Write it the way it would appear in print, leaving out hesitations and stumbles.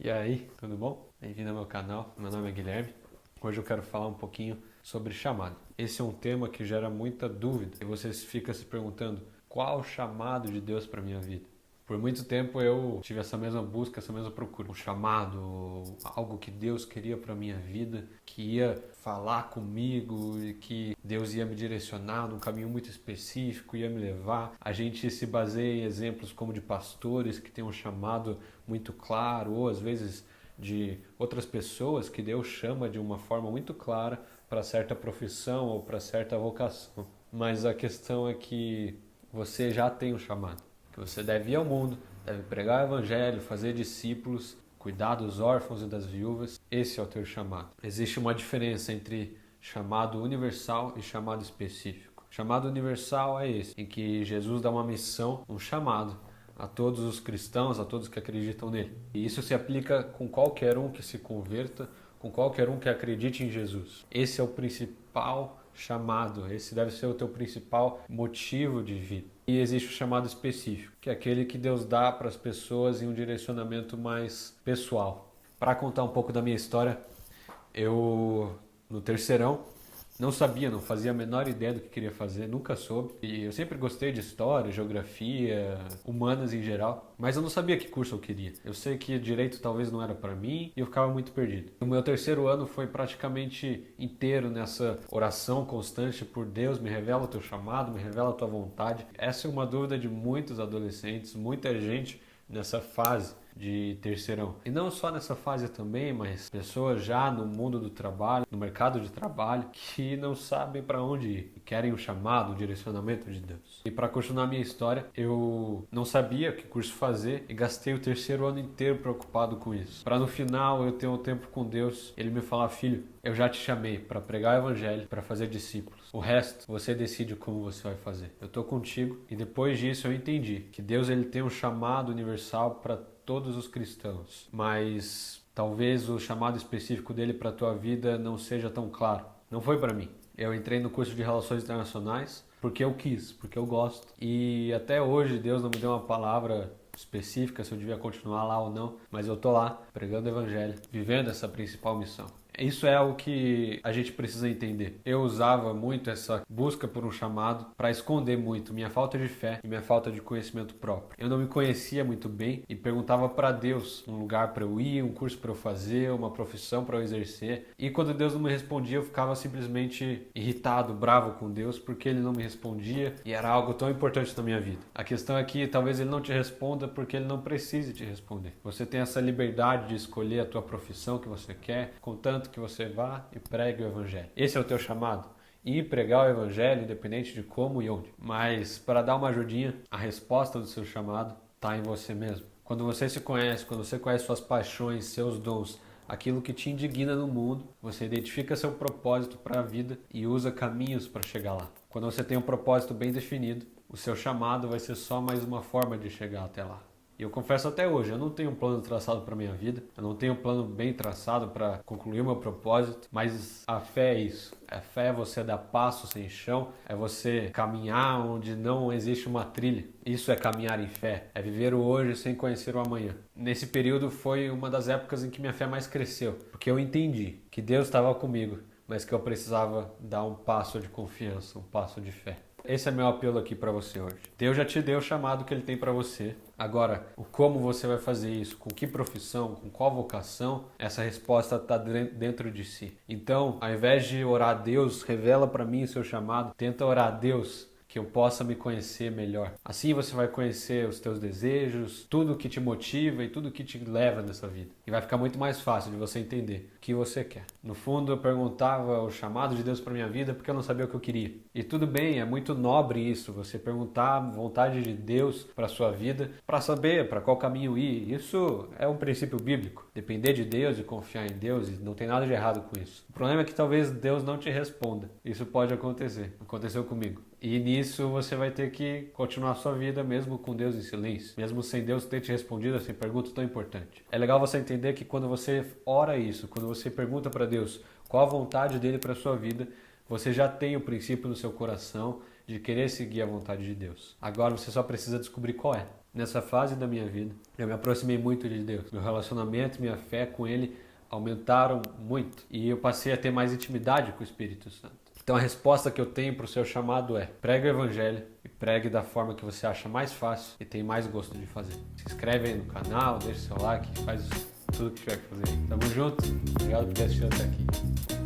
E aí, tudo bom? Bem-vindo ao meu canal, meu nome é Guilherme. Hoje eu quero falar um pouquinho sobre chamado. Esse é um tema que gera muita dúvida e você fica se perguntando qual o chamado de Deus para minha vida. Por muito tempo eu tive essa mesma busca, essa mesma procura. Um chamado, algo que Deus queria para minha vida, que ia falar comigo e que Deus ia me direcionar num caminho muito específico, ia me levar. A gente se baseia em exemplos como de pastores que têm um chamado muito claro, ou às vezes de outras pessoas que Deus chama de uma forma muito clara para certa profissão ou para certa vocação. Mas a questão é que você já tem um chamado, que você deve ir ao mundo, deve pregar o evangelho, fazer discípulos, cuidar dos órfãos e das viúvas. Esse é o teu chamado. Existe uma diferença entre chamado universal e chamado específico. Chamado universal é esse, em que Jesus dá uma missão, um chamado a todos os cristãos, a todos que acreditam nele. E isso se aplica com qualquer um que se converta, com qualquer um que acredite em Jesus. Esse é o principal chamado, esse deve ser o teu principal motivo de vida. E existe o chamado específico, que é aquele que Deus dá para as pessoas em um direcionamento mais pessoal. Para contar um pouco da minha história, eu no terceirão não sabia, não fazia a menor ideia do que queria fazer, nunca soube. E eu sempre gostei de história, geografia, humanas em geral, mas eu não sabia que curso eu queria. Eu sei que direito talvez não era para mim e eu ficava muito perdido. O meu terceiro ano foi praticamente inteiro nessa oração constante por Deus, me revela o teu chamado, me revela a tua vontade. Essa é uma dúvida de muitos adolescentes, muita gente nessa fase de terceirão. E não só nessa fase também, mas pessoas já no mundo do trabalho, no mercado de trabalho, que não sabem para onde ir e querem o chamado, o direcionamento de Deus. E para continuar a minha história, eu não sabia que curso fazer e gastei o terceiro ano inteiro preocupado com isso. Para no final eu ter um tempo com Deus, ele me falar: filho, eu já te chamei para pregar o evangelho, para fazer discípulos. O resto, você decide como você vai fazer. Eu estou contigo. E depois disso eu entendi que Deus ele tem um chamado universal para todos os cristãos, mas talvez o chamado específico dele para a tua vida não seja tão claro. Não foi para mim. Eu entrei no curso de Relações Internacionais porque eu quis, porque eu gosto. E até hoje Deus não me deu uma palavra específica se eu devia continuar lá ou não, mas eu tô lá pregando o evangelho, vivendo essa principal missão. Isso é algo que a gente precisa entender. Eu usava muito essa busca por um chamado para esconder muito minha falta de fé e minha falta de conhecimento próprio. Eu não me conhecia muito bem e perguntava para Deus um lugar para eu ir, um curso para eu fazer, uma profissão para eu exercer. E quando Deus não me respondia, eu ficava simplesmente irritado, bravo com Deus porque ele não me respondia e era algo tão importante na minha vida. A questão é que talvez ele não te responda porque ele não precise te responder. Você tem essa liberdade de escolher a tua profissão que você quer, contanto que você vá e pregue o evangelho. Esse é o teu chamado? Ir pregar o evangelho, independente de como e onde. Mas para dar uma ajudinha, a resposta do seu chamado está em você mesmo. Quando você se conhece, quando você conhece suas paixões, seus dons, aquilo que te indigna no mundo, você identifica seu propósito para a vida e usa caminhos para chegar lá. Quando você tem um propósito bem definido, o seu chamado vai ser só mais uma forma de chegar até lá. E eu confesso até hoje, eu não tenho um plano traçado para minha vida, eu não tenho um plano bem traçado para concluir o meu propósito, mas a fé é isso. A fé é você dar passo sem chão, é você caminhar onde não existe uma trilha. Isso é caminhar em fé, é viver o hoje sem conhecer o amanhã. Nesse período foi uma das épocas em que minha fé mais cresceu, porque eu entendi que Deus estava comigo, mas que eu precisava dar um passo de confiança, um passo de fé. Esse é meu apelo aqui para você hoje. Deus já te deu o chamado que Ele tem para você. Agora, o como você vai fazer isso, com que profissão, com qual vocação, essa resposta está dentro de si. Então, ao invés de orar a Deus, revela para mim o seu chamado, tenta orar a Deus, que eu possa me conhecer melhor. Assim você vai conhecer os teus desejos, tudo que te motiva e tudo que te leva nessa vida. E vai ficar muito mais fácil de você entender o que você quer. No fundo, eu perguntava o chamado de Deus para minha vida porque eu não sabia o que eu queria. E tudo bem, é muito nobre isso, você perguntar a vontade de Deus para sua vida, para saber para qual caminho ir. Isso é um princípio bíblico. Depender de Deus e confiar em Deus, e não tem nada de errado com isso. O problema é que talvez Deus não te responda. Isso pode acontecer. Aconteceu comigo. E nisso você vai ter que continuar a sua vida mesmo com Deus em silêncio, mesmo sem Deus ter te respondido essa pergunta tão importante. É legal você entender que quando você ora isso, quando você pergunta para Deus qual a vontade dele para a sua vida, você já tem o princípio no seu coração de querer seguir a vontade de Deus. Agora você só precisa descobrir qual é. Nessa fase da minha vida, eu me aproximei muito de Deus. Meu relacionamento, minha fé com Ele aumentaram muito. E eu passei a ter mais intimidade com o Espírito Santo. Então a resposta que eu tenho para o seu chamado é: pregue o Evangelho e pregue da forma que você acha mais fácil e tem mais gosto de fazer. Se inscreve aí no canal, deixa seu like, faz tudo que tiver que fazer. Tamo junto, obrigado por ter assistido até aqui.